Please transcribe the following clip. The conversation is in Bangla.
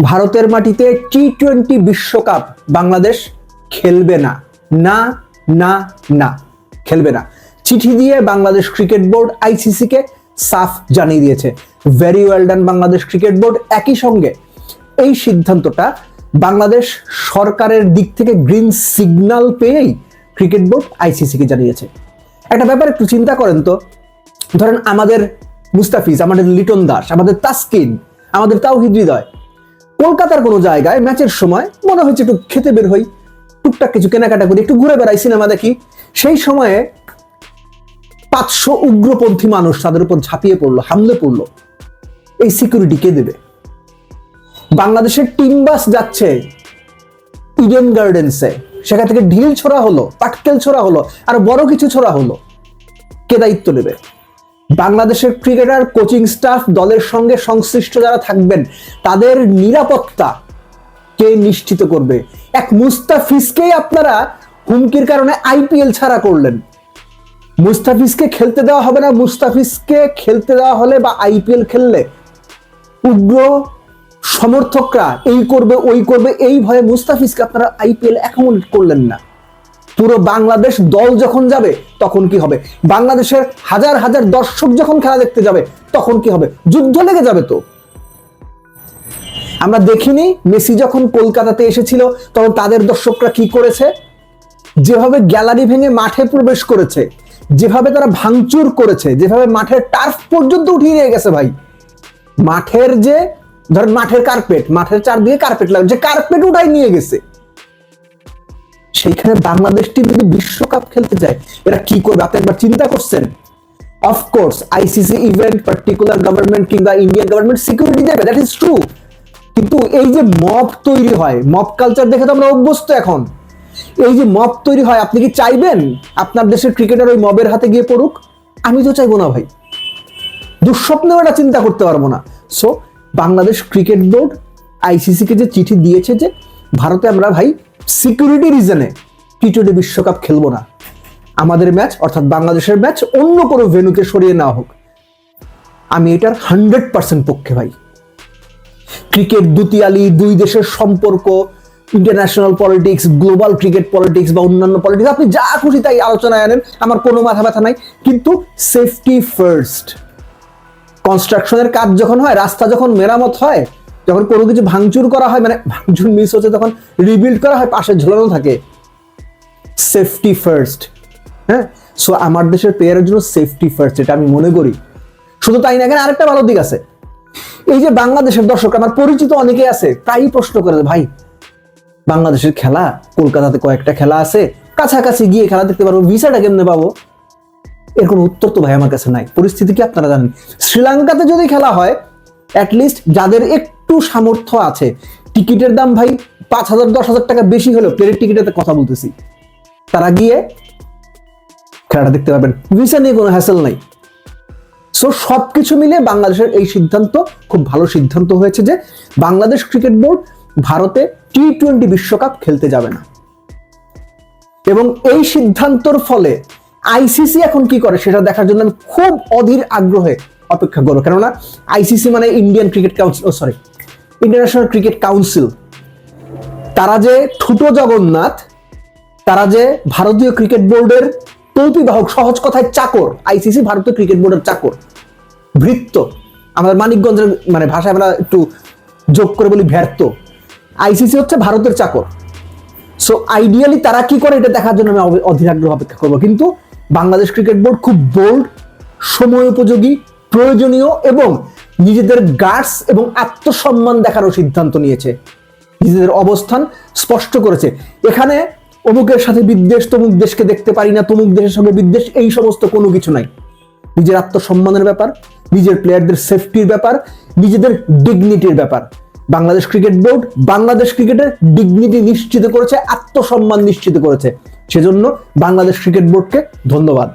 ভারতের মাটিতে টি-20 বিশ্বকাপ বাংলাদেশ খেলবে না, না না না খেলবে না। চিঠি দিয়ে বাংলাদেশ ক্রিকেট বোর্ড আইসিসি কে সাফ জানিয়ে দিয়েছে। Very well done Bangladesh cricket board. একই সঙ্গে এই সিদ্ধান্তটা বাংলাদেশ সরকারের দিক থেকে গ্রিন সিগন্যাল পেয়েই ক্রিকেট বোর্ড আইসিসি কে জানিয়েছে। একটা ব্যাপার একটু চিন্তা করেন তো, ধরেন আমাদের মুস্তাফিজ, আমাদের লিটন দাস, আমাদের তাসকিন, আমাদের তাওহিদ হৃদয় কলকাতার কোনো জায়গায় ম্যাচের সময় মনে হচ্ছে একটু খেতে বের হই, টুকটাক কিছু কেনাকাটা করি, একটু ঘুরে বেড়াই, সিনেমা দেখি। সেই সময়ে 500 উগ্রপন্থী মানুষ তাদের উপর ঝাঁপিয়ে পড়লো, হামলে পড়লো। এই সিকিউরিটি কে দেবে? বাংলাদেশের টিম বাস যাচ্ছে ইডেন গার্ডেন্সে, সেখান থেকে ঢিল ছোড়া হলো, পাটকেল ছোড়া হলো, আর বড় কিছু ছোড়া হলো, কে দায়িত্ব নেবে? বাংলাদেশের ক্রিকেটার, কোচিং স্টাফ, দলের সঙ্গে সংশ্লিষ্ট যারা থাকবেন তাদের নিরাপত্তা কে নিশ্চিত করবে? এক মুস্তাফিজকেই আপনারা হুমকির কারণে আইপিএল ছাড়া করলেন। মুস্তাফিজকে খেলতে দেওয়া হবে না। মুস্তাফিজকে খেলতে দেওয়া হলে বা আইপিএল খেললে উগ্র সমর্থকরা এই করবে ওই করবে, এই ভয়ে মুস্তাফিজকে আপনারা আইপিএল অ্যাকোমোডেট করলেন না। পুরো বাংলাদেশ দল যখন যাবে তখন কি হবে? বাংলাদেশের হাজার হাজার দর্শক যখন খেলা দেখতে যাবে তখন কি হবে? যুদ্ধ লেগে যাবে তো। আমরা দেখিনি মেসি যখন কলকাতাতে এসেছিল তখন তাদের দর্শকরা কি করেছে? যেভাবে গ্যালারি ভেঙে মাঠে প্রবেশ করেছে, যেভাবে তারা ভাঙচুর করেছে, যেভাবে মাঠের টার্ফ পর্যন্ত উঠিয়ে নিয়ে গেছে ভাই। মাঠের যে ধরেন মাঠের কার্পেট, মাঠের চারদিকে কার্পেট লাগে, যে কার্পেট উঠাই নিয়ে গেছে। সেইখানে বাংলাদেশ টিম যদি বিশ্বকাপ খেলতে যায় এরা কি করবে? আপনি একবার চিন্তা করছেন? Of course ICC event, particular government কিংবা ইন্ডিয়ান গভর্নমেন্ট সিকিউরিটি দেবে, দ্যাট ইজ ট্রু। কিন্তু এই যে মব তৈরি হয়, মব কালচার দেখে তো আমরা অভ্যস্ত এখন। এই যে মব তৈরি হয়, আপনি কি চাইবেন আপনার দেশের ক্রিকেটার ওই মবের হাতে গিয়ে পড়ুক? আমি তো চাইবো না ভাই, দুঃস্বপ্নেও এটা চিন্তা করতে পারবো না। So Bangladesh cricket board ICC কে যে চিঠি দিয়েছে যে ভারতে আমরা ভাই সিকিউরিটি রিজনে টি-20 বিশ্বকাপ খেলবো না, আমাদের ম্যাচ অর্থাৎ বাংলাদেশের ম্যাচ অন্য কোনো ভেন্যুতে সরিয়ে নেওয়া হোক, আমি এটার 100% পক্ষে ভাই। ক্রিকেট দুতিয়ালি, দুই দেশের সম্পর্ক, international politics, global cricket politics বা অন্যান্য পলিটিক্স, আপনি যা খুশি তাই আলোচনায় আনেন, আমার কোনো মাথা ব্যথা নাই। কিন্তু সেফটি ফার্স্ট। কনস্ট্রাকশনের কাজ যখন হয়, রাস্তা যখন মেরামত হয়, যখন কোনো কিছু ভাঙচুর করা হয়, মানে ভাঙচুর মিস হচ্ছে, তখন রিবিল্ড করা হয়, পাশে ঝোলানো থাকে, সেফটি ফার্স্ট। হ্যাঁ, সো আমার দেশের প্লেয়ারের জন্য সেফটি ফার্স্ট, এটা আমি মনে করি। শুধু তাই না, এখানে আরেকটা ভালো দিক আছে। এই যে বাংলাদেশের দর্শক, আমার পরিচিত অনেকে আছে, তাই প্রশ্ন করে, ভাই বাংলাদেশের খেলা, কলকাতাতে কয়েকটা খেলা আছে, কাছাকাছি গিয়ে খেলা দেখতে পারবো, ভিসাটা কেমনে পাবো? এর কোনো উত্তর তো ভাই আমার কাছে নাই। পরিস্থিতি কি আপনারা জানেন? শ্রীলঙ্কাতে যদি খেলা হয়, অ্যাটলিস্ট যাদের একটু সামর্থ্য আছে, টিকিটের দাম ভাই 5,000 10,000 টাকা বেশি হলেও, প্লেনের টিকিটের কথা বলতেছি, তারা গিয়ে খেলাটা দেখতে পারবেন, ভিসা নিয়ে কোনো হ্যাসেল নাই। সো সবকিছু মিলে বাংলাদেশের এই সিদ্ধান্ত খুব ভালো সিদ্ধান্ত হয়েছে যে বাংলাদেশ ক্রিকেট বোর্ড ভারতে টি-20 বিশ্বকাপ খেলতে যাবে না। এবং এই সিদ্ধান্তর ফলে আইসিসি এখন কি করে সেটা দেখার জন্য আমি খুব অধীর আগ্রহে অপেক্ষা করবো। কেননা আইসিসি মানে Indian cricket council, international cricket council. তারা যে ঠুটো জগন্নাথ, তারা যে ভারতীয় ক্রিকেট বোর্ডের তৌপি বাহক, সহজ কথায় চাকর। আইসিসি ভারতীয় ক্রিকেট বোর্ডের চাকর, ভৃত্য। আমাদের মানিকগঞ্জের মানে ভাষায় আমরা একটু যোগ করে বলি ভ্যার্ত। আইসিসি হচ্ছে ভারতের চাকর। সো আইডিয়ালি তারা কি করে এটা দেখার জন্য আমি অধীর আগ্রহ অপেক্ষা করবো। কিন্তু বাংলাদেশ ক্রিকেট বোর্ড খুব বোল্ড, সময় উপযোগী, প্রয়োজনীয় এবং নিজেদের গার্ডস এবং আত্মসম্মান দেখারও সিদ্ধান্ত নিয়েছে। নিজেদের অবস্থান স্পষ্ট করেছে। এখানে অমুকের সাথে বিদ্বেষ, তমুক দেশকে দেখতে পারি না, তমুক দেশের সঙ্গে বিদ্বেষ, এই সমস্ত কোনো কিছু নাই। নিজের আত্মসম্মানের ব্যাপার, নিজের প্লেয়ারদের সেফটির ব্যাপার, নিজেদের ডিগনিটির ব্যাপার। বাংলাদেশ ক্রিকেট বোর্ড বাংলাদেশ ক্রিকেটের ডিগনিটি নিশ্চিত করেছে, আত্মসম্মান নিশ্চিত করেছে। সেজন্য বাংলাদেশ ক্রিকেট বোর্ডকে ধন্যবাদ।